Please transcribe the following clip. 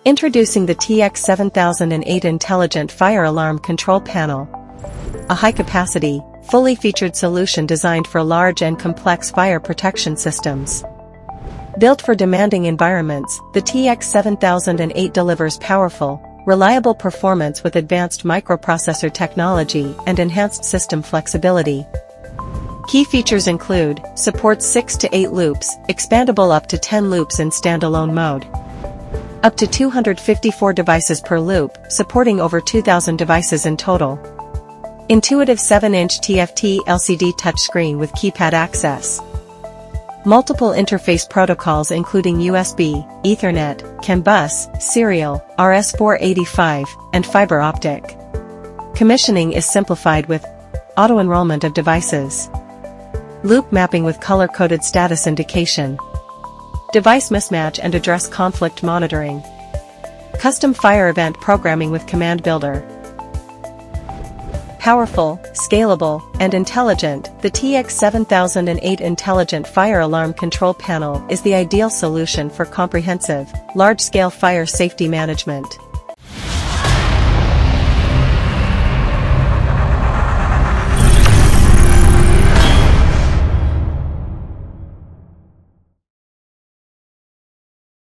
Introducing the TX7008 Intelligent Fire Alarm Control Panel. A high-capacity, fully featured solution designed for large and complex fire protection systems. Built for demanding environments, the TX7008 delivers powerful, reliable performance with advanced microprocessor technology and enhanced system flexibility. Key features include, supports 6 to 8 loops, expandable up to 10 loops in standalone mode. Up to 254 devices per loop, supporting over 2,000 devices in total. Intuitive 7-inch TFT LCD touchscreen with keypad access. Multiple interface protocols including USB, Ethernet, CAN bus, serial, RS485, and fiber optic. Commissioning is simplified with auto-enrollment of devices. Loop mapping with color-coded status indication. Device mismatch and address conflict monitoring. Custom fire event programming with command builder. Powerful, scalable, and intelligent, the TX7008 Intelligent Fire Alarm Control Panel is the ideal solution for comprehensive, large-scale fire safety management.